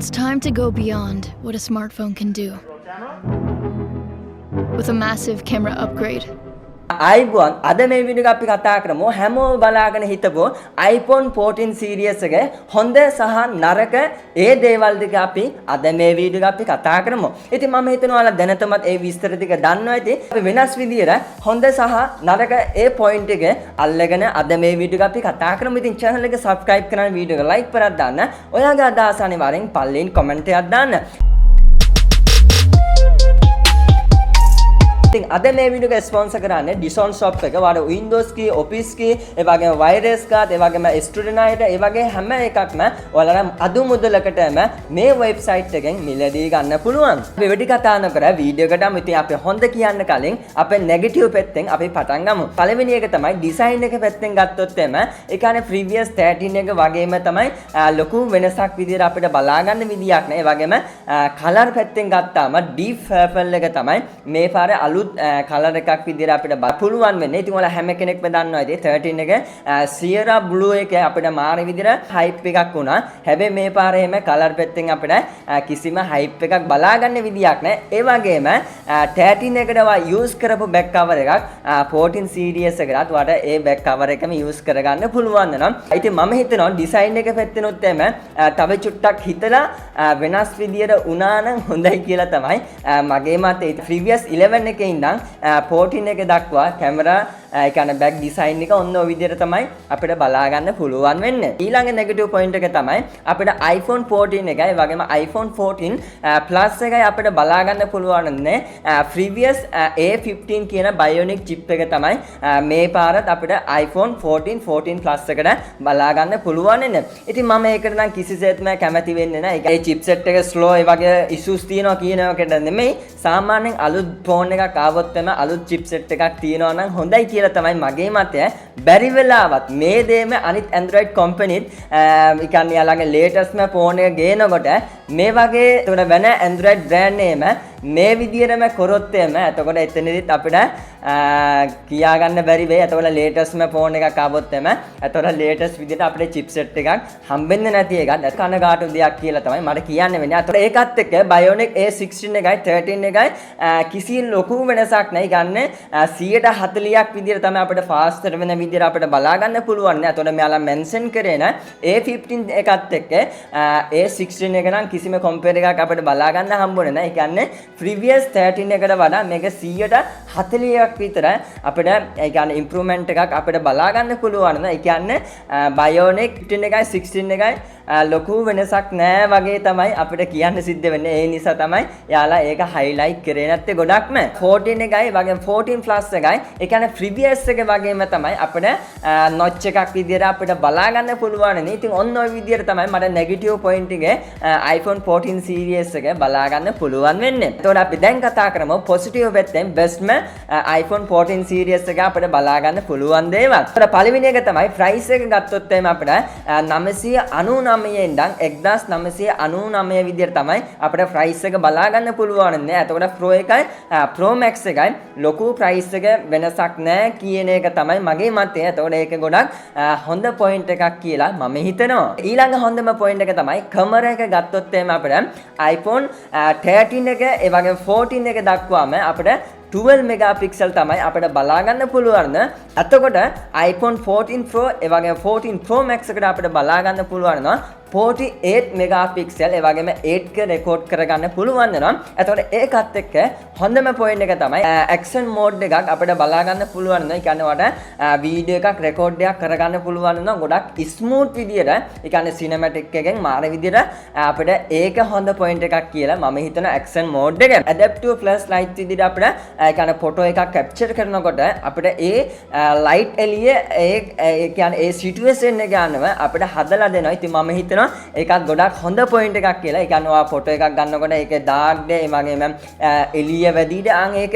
It's time to go beyond what a smartphone can do. With a massive camera upgrade. iPhone අද මේ video එක අපි කතා කරමු හැමෝම බලාගෙන හිටපු iPhone 14 series එකේ හොඳ සහ නරක ඒ දේවල් දෙක අපි අද මේ වීඩියෝ එක අපි කතා කරමු. ඉතින් මම හිතනවා ඔයාලා දැනටමත් ඒ විස්තර ටික දන්නවා ඇති. අපි වෙනස් විදියට හොඳ සහ නරක ඒ point එක අල්ලගෙන අද මේ වීඩියෝ එක අපි කතා කරමු. ඉතින් channel එක subscribe කරන්න වීඩියෝ එක like කරලා දාන්න. ඔයාගේ අදහස් අනිවාර්යෙන් පල්ලෙන් comment එකක් දාන්න. අද මේ වීඩියෝ එක ස්පොන්සර් කරන්නේ Dishon Shop එක. වාට Windows කී, Office කී, ඒ වගේම virus කාඩ්, ඒ වගේම student අයට, ඒ වගේ හැම එකක්ම ඔයාලට අඩු මුදලකටම මේ වෙබ්සයිට් එකෙන් මිලදී ගන්න පුළුවන්. අපි වෙඩි කතා නොකර වීඩියෝ එකටම ඉතින් අපි හොඳ කියන්න කලින් අපේ නෙගටිව් පැත්තෙන් අපි පටන් ගමු. පළවෙනි එක තමයි ඩිසයින් එක පැත්තෙන් ගත්තොත් එම ඒ කියන්නේ previous 13 එක වගේම තමයි ලොකු වෙනසක් විදියට අපිට බලා ගන්න විදියක් නෑ. ඒ වගේම color පැත්තෙන් ගත්තාම deep purple එක තමයි මේ පාරේ අලුත් කලර් එකක් විදිහට අපිට පුළුවන් වෙන්නේ. ඉතින් ඔයාලා හැම කෙනෙක්ම දන්නවා ඉතින් 13 එක Sierra blue එක අපිට මාර විදිහට hype එකක් වුණා. හැබැයි මේ පාරේ එහෙම කලර් පැත්තෙන් අපිට කිසිම hype එකක් බලා ගන්න විදියක් නැහැ. ඒ වගේම 13 එකට use කරපු back cover එකක් 14 series එකකට ඔයාලට ඒ back cover එකම use කරගන්න පුළුවන් වෙනවා. ඉතින් මම හිතනවා design එක පැත්තෙනොත් එම තව චුට්ටක් හිතලා වෙනස් විදියට වුණා නම් හොඳයි කියලා තමයි මගේ මතය. previous 11 එකේ ඉඳන් 14 එක දක්වා කැමරා ඒ කියන්නේ බෑක් ඩිසයින් එක ඔන්න ඔය විදිහට තමයි අපිට බලා ගන්න පුළුවන් වෙන්නේ. ඊළඟ නෙගටිව් පොයින්ට් එක තමයි අපිට iPhone 14 එකයි ඒ වගේම iPhone 14 Plus එකයි අපිට බලා ගන්න පුළුවන් වෙන්නේ previous A15 කියන bionic chip එක තමයි මේ පාරත් අපිට iPhone 14 Plus එකට බලා ගන්න පුළුවන් වෙන්නේ. ඉතින් මම ඒකට නම් කිසිසේත්ම කැමති වෙන්නේ නැහැ. ඒ chipset එක slow ඒ වගේ issues තියෙනවා කියන එකට නෙමෙයි. සාමාන්‍යයෙන් අලුත් phone එකක් ආවොත් එම අලුත් chipset එකක් තියෙනවා නම් හොඳයි කියලා තමයි මගේ මතය. බැරි වෙලාවත් මේ දේම අනිත් Android companyත් ඒ කියන්නේ යාළගේ latest ම phone එක ගේනකොට මේ වගේ ඒකට වෙන Android brand name මේ විදියටම කරොත් එම එතකොට එතනදිත් අපිට කියා ගන්න බැරි වෙයි. එතකොට latest ම phone එකක් ආවොත් එම එතකොට latest විදියට අපිට chipset එකක් හම්බෙන්නේ නැති එකක් කනගාටු දෙයක් කියලා තමයි මට කියන්න වෙන්නේ. එතකොට ඒකත් එක්ක Bionic A16 එකයි 13 එකයි කිසි ලොකු වෙනසක් නැහැ. ගන්න 140ක් විදියට තමයි අපිට faster වෙන විදියට අපිට බලා ගන්න පුළුවන්. එතකොට මෙයාලා mention කරේ න A15 එකත් එක්ක A16 එක නම් කිසිම compare එකක් අපිට බලා ගන්න හම්බුනේ නැහැ. ඒ කියන්නේ previous 13 එකට වඩා මේක 140ක් විතර අපිට ඒ කියන්නේ improvement එකක් අපිට බලා ගන්න පුළුවන්. ඒ කියන්නේ Bionic 15 එකයි 16 එකයි ලොකු වෙනසක් නෑ වගේ තමයි අපිට කියන්න සිද්ධ වෙන්නේ. ඒ නිසා තමයි යාලා ඒක highlight කරේ නැත්තේ ගොඩක්ම. 14 එකයි වගේම 14 Plus එකයි ඒ කියන්නේ previous එක වගේම තමයි අපිට notch එකක් විදියට අපිට බලා ගන්න පුළුවන් නේ. ඉතින් ඔන්න ඔය විදියට තමයි මට negative point එකේ iPhone 14 series එක බලා ගන්න පුළුවන් වෙන්නේ. එතකොට අපි දැන් කතා කරමු positive පැත්තෙන් bestම iPhone 14 series එක අපිට බලා ගන්න පුළුවන් දේවල්. ඒතර පළවෙනි එක තමයි price එක ගත්තොත් එimhe අපිට 999 ඉඳන් 1999 විදියට තමයි අපිට price එක බලා ගන්න පුළුවන් නේ. එතකොට Pro එකයි Pro Max එකයි ලොකු price එක වෙනසක් නැහැ කියන එක තමයි මගේ මතය. එතකොට ඒක ගොඩක් හොඳ point එකක් කියලා මම හිතනවා. ඊළඟ හොඳම point එක තමයි camera එක ගත්තොත් එimhe අපිට iPhone 13 එක ඒ වගේ 14 එක දක්වාම අපිට 12 megapixel තමයි අපිට බලා ගන්න පුළුවන්. එතකොට iPhone 14 Pro ඒ වගේ 14 Pro Max එකට අපිට බලා ගන්න පුළුවන් 48 megapixel ඒ වගේම 8K record කරගන්න පුළුවන් වෙනවා. එතකොට ඒකත් එක්ක හොඳම point එක තමයි action mode එකක් අපිට බලා ගන්න පුළුවන් වෙනවා. ඒ කියන්නේ වට වීඩියෝ එකක් record එකක් කරගන්න පුළුවන් වෙනවා. ගොඩක් smooth විදියට ඒ කියන්නේ cinematic එකෙන් මාර විදියට අපිට ඒක හොඳ point එකක් කියලා මම හිතනවා action mode එක. adaptive flashlight විදියට අපිට ඒ කියන්නේ photo එකක් capture කරනකොට අපිට ඒ light එළිය ඒ කියන්නේ ඒ situation එක ගන්නව අපිට හදලා දෙනවා. ඉතින් මම හිතනවා ඒකත් ගොඩක් හොඳ point එකක් කියලා. ඒ කියන්නේ ඔයා ෆොටෝ එකක් ගන්නකොට ඒකේ dark ද ඒ වගේම එළිය වැඩිද අන් ඒක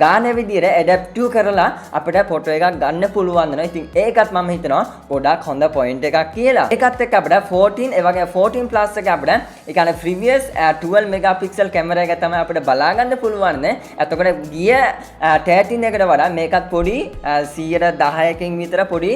ගාන විදියට adaptive කරලා අපිට ෆොටෝ එකක් ගන්න පුළුවන් වෙනවා. ඉතින් ඒකත් මම හිතනවා ගොඩක් හොඳ point එකක් කියලා. ඒකත් එක්ක අපිට 14 ඒ වගේ 14 plus එක අපිට ඒ කියන්නේ previous 12 megapixel camera එක තමයි අපිට බලා ගන්න පුළුවන් නේ. එතකොට ගිය 13 එකට වඩා මේකත් පොඩි 110කින් විතර පොඩි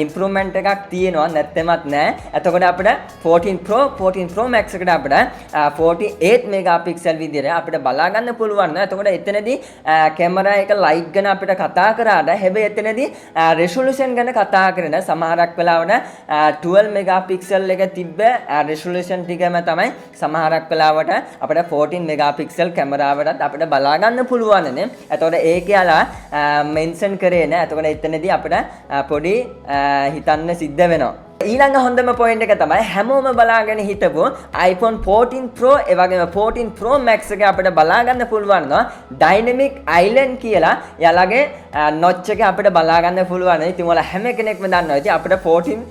improvement එකක් තියෙනවා නැත්නම්ත් නෑ. එතකොට අපිට අපිට 14 Pro 14 Pro Max එකට අපිට 48 megapixel විදිහට අපිට බලා ගන්න පුළුවන් නේද? එතකොට එතනදී කැමරා එක ලයිට් ගැන අපිට කතා කරාට හැබැයි එතනදී resolution ගැන කතා කරන සමහරක් වෙලාවට 12 megapixel එක තිබ්බ resolution ටිකම තමයි සමහරක් වෙලාවට අපිට 14 megapixel කැමරාවටත් අපිට බලා ගන්න පුළුවන් නේ. එතකොට ඒ කියලා මෙන්ෂන් කරේ නෑ. එතකොට එතනදී අපිට පොඩි හිතන්න සිද්ධ වෙනවා. ඊළඟ හොඳම පොයින්ට් එක තමයි හැමෝම බලාගෙන හිටපු iPhone 14 Pro ඒ වගේම 14 Pro Max එක අපිට බලා ගන්න පුළුවන් නෝ Dynamic Island කියලා යාළගේ notch එක අපිට බලා ගන්න පුළුවන්. ඉතින් ඔයාලා හැම කෙනෙක්ම දන්නවා. ඉතින් අපිට 14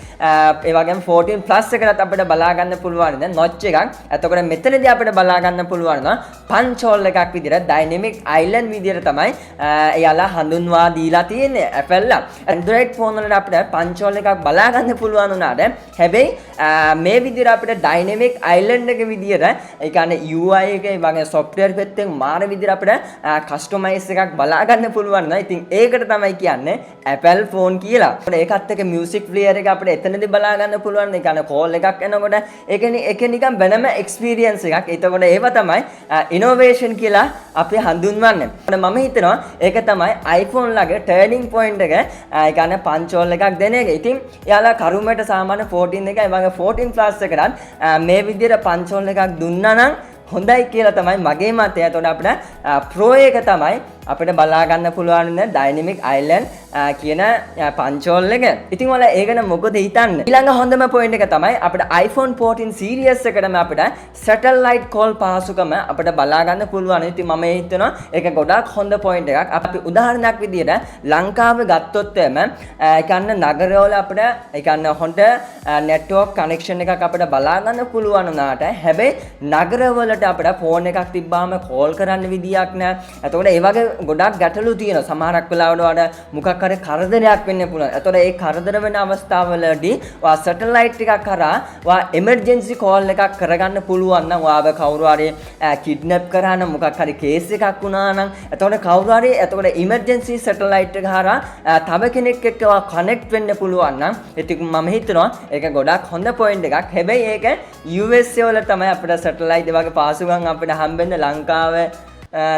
ඒ වගේම 14 Plus එකකට අපිට බලා ගන්න පුළුවන් නේ notch එකක්. එතකොට මෙතනදී අපිට බලා ගන්න පුළුවන් නෝ punch hole එකක් විදිහට Dynamic Island විදිහට තමයි යාළා හඳුන්වා දීලා තියෙන්නේ Apple ලා. Android phone වලට අපිට punch hole එකක් බලා ගන්න පුළුවන්. හැබැයි මේ විදිහට අපිට ඩයිනමික් අයිලන්ඩ් එක විදිහට ඒ කියන්නේ UI එක ඒ වගේ software පැත්තෙන් මාර විදිහට අපිට කස්ටමයිස් එකක් බලා ගන්න පුළුවන් නේද? ඉතින් ඒකට තමයි කියන්නේ Apple phone කියලා. ඒකත් එක්ක music player එක අපිට එතනදී බලා ගන්න පුළුවන්. ඒ කියන්නේ call එකක් එනකොට ඒක නිකන් වෙනම experience එකක්. ඒතකොට ඒව තමයි innovation කියලා අපි හඳුන්වන්නේ. මම හිතනවා ඒක තමයි iPhone ළගේ turning point එක. ඒ කියන්නේ punch hole එකක් දෙන එක. ඉතින් යාලා කරුමට සාමාන්‍ය 14 එකයි වගේ 14 plus එකකට මේ විදිහට punch hole එකක් දුන්නා නම් හොඳයි කියලා තමයි මගේ මතය. එතකොට අපිට Pro එක තමයි අපිට බලා ගන්න පුළුවන් Dynamic Island කියන punch hole එක. ඉතින් ඔයාලා ඒක නම් මොකද හිතන්නේ? ඊළඟ හොඳම point එක තමයි අපිට iPhone 14 series එකටම අපිට satellite call පාසුකම අපිට බලා ගන්න පුළුවන්. ඉතින් මම හිතනවා ඒක ගොඩාක් හොඳ point එකක්. අපි උදාහරණයක් විදිහට ලංකාව ගත්තොත් එම කියන්නේ නගරවල අපිට ඒ කියන්නේ හොඳ network connection එකක් අපිට බලා ගන්න පුළුවන් උනාට හැබැයි නගරවලට අපිට phone එකක් තිබ්බාම call කරන්න විදියක් නැහැ. එතකොට ඒ වගේ ගොඩක් ගැටලු තියෙනවා. සමහරක් වෙලාවට වඩා මොකක් හරි කරදරයක් වෙන්න පුළුවන්. එතකොට ඒ කරදර වෙන අවස්ථාවලදී වා සැටලයිට් එකක් කරා වා එමර්ජන්සි කෝල් එකක් කරගන්න පුළුවන් නම් වාව කවුරු හරි කිඩ්නැප් කරා නම් මොකක් හරි කේස් එකක් වුණා නම් එතකොට කවුරු හරි එතකොට ඉමර්ජන්සි සැටලයිට් එක හරහා තව කෙනෙක් එක්ක කනෙක්ට් වෙන්න පුළුවන් නම් ඉතින් මම හිතනවා ඒක ගොඩක් හොඳ පොයින්ට් එකක්. හැබැයි ඒක USA වල තමයි අපිට සැටලයිට් වගේ පාසුකම් අපිට හම්බෙන්නේ. ලංකාවේ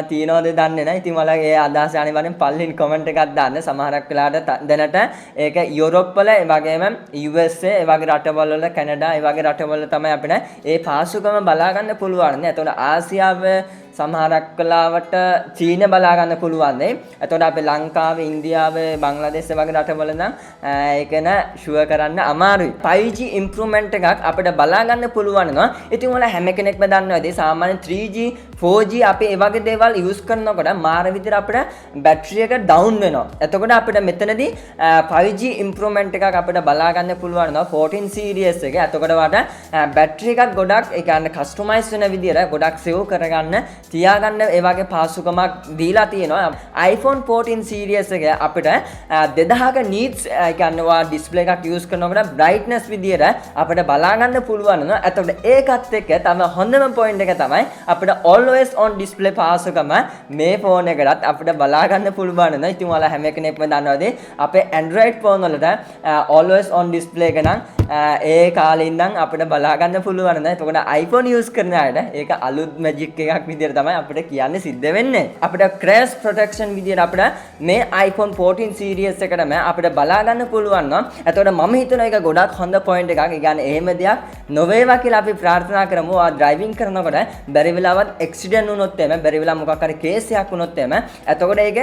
තියනවද දන්නේ නැහැ. ඉතින් ඔයාලා ඒ අදහස අනිවාර්යෙන් පල්ලින් කමෙන්ට් එකක් දාන්න. සමහරක් වෙලාවට දැනට ඒක යුරෝප් වල ඒ වගේම USA ඒ වගේ රටවල් වල කැනඩා ඒ වගේ රටවල් තමයි අපිට ඒ පාසුකම බලා ගන්න පුළුවන් නේ. එතකොට ආසියාවේ සමහරක් වෙලාවට චීන බලා ගන්න පුළුවන් නේ. එතකොට අපි ලංකාවේ ඉන්දියාවේ බංග්ලාදේශ වගේ රටවල නම් ඒක න ෂුවර් කරන්න අමාරුයි. 5G ඉම්ප්‍රූව්මන්ට් එකක් අපිට බලා ගන්න පුළුවන් නෝ. ඉතින් ඔයාලා හැම කෙනෙක්ම දන්නවා ඉතින් සාමාන්‍ය 3G 4G අපි ඒ වගේ දේවල් යූස් කරනකොට මාර විදිහට අපිට බැටරි එක ඩවුන් වෙනවා. එතකොට අපිට මෙතනදී 5G ඉම්ප්‍රූව්මන්ට් එකක් අපිට බලා ගන්න පුළුවන් නෝ 14 series එක. එතකොට වට බැටරි එකක් ගොඩක් ඒ කියන්නේ කස්ටමයිස් වෙන විදිහට ගොඩක් සේව් කරගන්න තියාගන්න ඒ වගේ පාසුකමක් දීලා තියෙනවා. iPhone 14 series එක අපිට 2000ක nits ඒ කියන්නේ ඩිස්ප්ලේ එකක් යූස් කරනකොට brightness විදියට අපිට බලා ගන්න පුළුවන් නෝ. එතකොට ඒකත් එක්ක තමයි හොඳම point එක තමයි අපිට always on display පාසුකම මේ phone එකකට අපිට බලා ගන්න පුළුවන් නෝ. ඉතින් ඔයාලා හැම කෙනෙක්ම දන්නවද අපේ Android phone වලට always on display එක නම් ඒ කාලේ ඉඳන් අපිට බලා ගන්න පුළුවන් නෝ. එතකොට iPhone use කරන අයට ඒක අලුත් magic එකක් විදියට තමයි අපිට කියන්නේ සිද්ධ වෙන්නේ. අපිට crash protection විදියට අපිට මේ iPhone 14 series එකටම අපිට බලා ගන්න පුළුවන් නෝ. එතකොට මම හිතනවා ඒක ගොඩක් හොඳ point එකක්. ඒ කියන්නේ එහෙම දෙයක් නොවේවා කියලා අපි ප්‍රාර්ථනා කරමු. driving කරනකොට බැරි වෙලාවත් accident වුණොත් එම බැරි වෙලා මොකක් හරි case එකක් වුණොත් එම එතකොට ඒක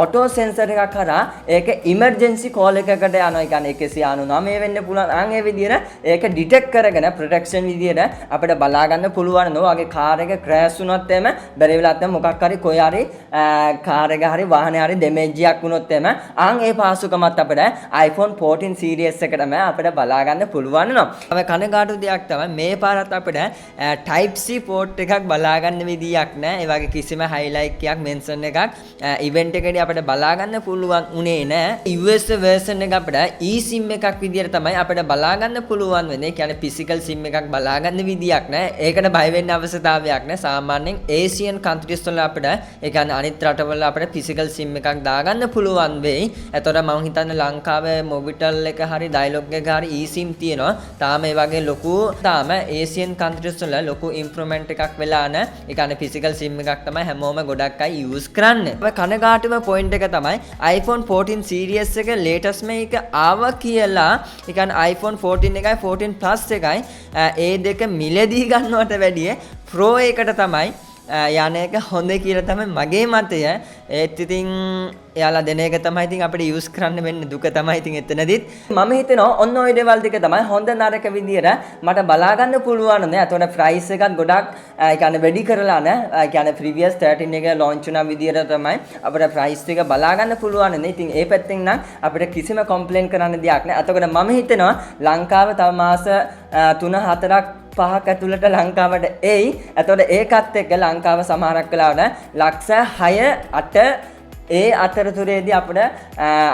auto sensor එකක් කරා ඒක emergency call එකකට යනවා. ඒ කියන්නේ 199 වෙන්න පුළුවන්. අන් ඒ විදියට ඒක detect කරගෙන protection විදියට අපිට බලා ගන්න පුළුවන් නෝ. වගේ car එක crash වුණොත් එම බැරි වෙලාවත් මොකක් හරි කොයි හරි car එක හරි වාහනේ හරි damage එකක් වුණොත් එම අන් ඒ පාසුකමත් අපිට iPhone 14 series එකටම අපිට බලා ගන්න පුළුවන් නෝ. අපි කනගාටු දෙයක් තමයි මේ පාරත් අපිට type C port එකක් බලා ගන්න විදියක් නැහැ. ඒ වගේ කිසිම highlight එකක් mention එකක් event එකේදී අපිට බලා ගන්න පුළුවන් උනේ නැහැ. US version එක අපිට eSIM එකක් විදියට තමයි අපිට බලා බලා ගන්න පුළුවන් වෙන්නේ. ඒ කියන්නේ physical sim එකක් බලා ගන්න විදියක් නැහැ. ඒකට බය වෙන්න අවශ්‍යතාවයක් නැහැ. සාමාන්‍යයෙන් Asian countries වල අපිට ඒ කියන්නේ අනිත් රටවල අපිට physical sim එකක් දාගන්න පුළුවන් වෙයි. එතකොට මම හිතන්නේ ලංකාවේ Mobitel එක හරි Dialog එක හරි eSIM තියෙනවා. තාම ඒ වගේ ලොකු තාම Asian countries වල ලොකු improvement එකක් වෙලා නැහැ. ඒ කියන්නේ physical sim එකක් තමයි හැමෝම ගොඩක් අය use කරන්නේ. ඔය කනගාටුම point එක තමයි iPhone 14 series එක latest මේක ආවා කියලා. ඒ කියන්නේ iPhone 14 එකයි 14 Plus එකයි ඒ දෙක මිලදී ගන්නවට වැඩිය Pro එකට තමයි යන එක හොඳ කියලා තමයි මගේ මතය. ඒත් ඉතින් එයාලා දෙන එක තමයි ඉතින් අපිට යූස් කරන්න වෙන්නේ. දුක තමයි ඉතින් එතනදිත් මම හිතනවා ඔන්න ඔය දේවල් ටික තමයි හොඳ නරක විදියට මට බලා ගන්න පුළුවන් නේ. අතෝට ප්‍රයිස් එකත් ගොඩක් ඒ කියන්නේ වැඩි කරලා නේ. ඒ කියන්නේ previous 13 එක launch වුණා විදියට තමයි අපිට ප්‍රයිස් එක බලා ගන්න පුළුවන් නේ. ඉතින් ඒ පැත්තෙන් නම් අපිට කිසිම complaint කරන්න දෙයක් නෑ. අතකොට මම හිතනවා ලංකාවේ තව මාස 3-4ක් 5ක් ඇතුළත ලංකාවට එයි. එතකොට ඒකත් එක්ක ලංකාව සමහරක් වෙලාවට ලක්ෂ 6-8 ඒ අතරතුරේදී අපිට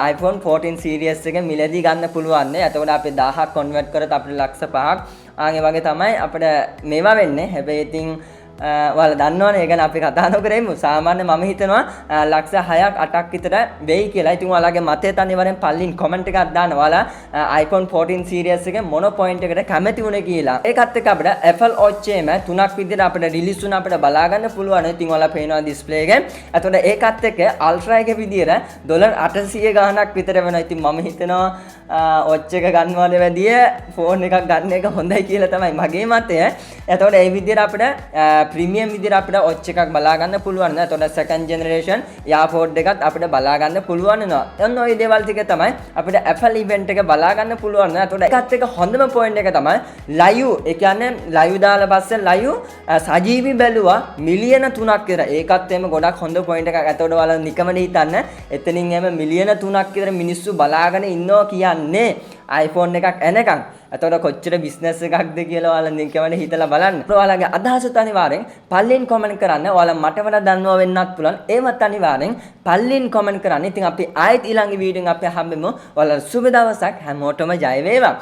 iPhone 14 series එක මිලදී ගන්න පුළුවන් නේ. එතකොට අපි 1000ක් convert කරත් අපිට ලක්ෂ 5ක් ආගේ වගේ තමයි අපිට මේවා වෙන්නේ. හැබැයි ඉතින් ඔයාලා දන්නවනේ. ඒ ගැන අපි කතා නොකරෙමු. සාමාන්‍ය මම හිතනවා ලක්ෂ 6ක් 8ක් විතර වෙයි කියලා. ඉතින් ඔයාලගේ මතය අනිවාර්යෙන් පල්ලින් comment එකක් දාන්න. ඔයාලා iPhone 14 series එකේ මොන point එකට කැමති වුණේ කියලා. ඒකත් එක්ක අපිට Apple Watch එකේම 3ක් විදිහට අපිට release වුණා අපිට බලා ගන්න පුළුවන්. ඉතින් ඔයාලා පේනවා display එකේ. එතකොට ඒකත් එක්ක ultra එකේ විදිහට $800 ගාණක් විතර වෙනවා. ඉතින් මම හිතනවා watch එක ගන්නවාට වැඩිය phone එකක් ගන්න එක හොඳයි කියලා තමයි මගේ මතය. එතකොට ඒ විදිහට අපිට ප්‍රීමියම් විදිහට අපිට watch එකක් බලා ගන්න පුළුවන් නේද? එතකොට second generation earphone එකත් අපිට බලා ගන්න පුළුවන් වෙනවා. ඔන්න ඔය දේවල් ටික තමයි අපිට Apple event එක බලා ගන්න පුළුවන් නේද? එතකොට ඒකත් එක හොඳම point එක තමයි live. ඒ කියන්නේ live දාලා පස්සේ live සජීවී බැලුවා මිලියන 3ක් විතර. ඒකත් එම ගොඩක් හොඳ point එකක්. එතකොට ඔයාලා නිකමන හිතන්න එතනින් එම මිලියන 3ක් විතර මිනිස්සු බලාගෙන ඉන්නවා කියන්නේ iPhone එකක් එනකන්. එතකොට කොච්චර බිස්නස් එකක්ද කියලා ඔයාලා නිකමන හිතලා බලන්න. ඔයාලගේ අදහස අනිවාර්යෙන් පල්ලින් comment කරන්න. ඔයාලා මට වඩා දන්නවා වෙන්නත් පුළුවන්. ඒවත් අනිවාර්යෙන් පල්ලින් comment කරන්න. ඉතින් අපි ආයෙත් ඊළඟ වීඩියෝෙන් අපි හම්බෙමු. ඔයාලා සුබ දවසක් හැමෝටම ජය වේවා.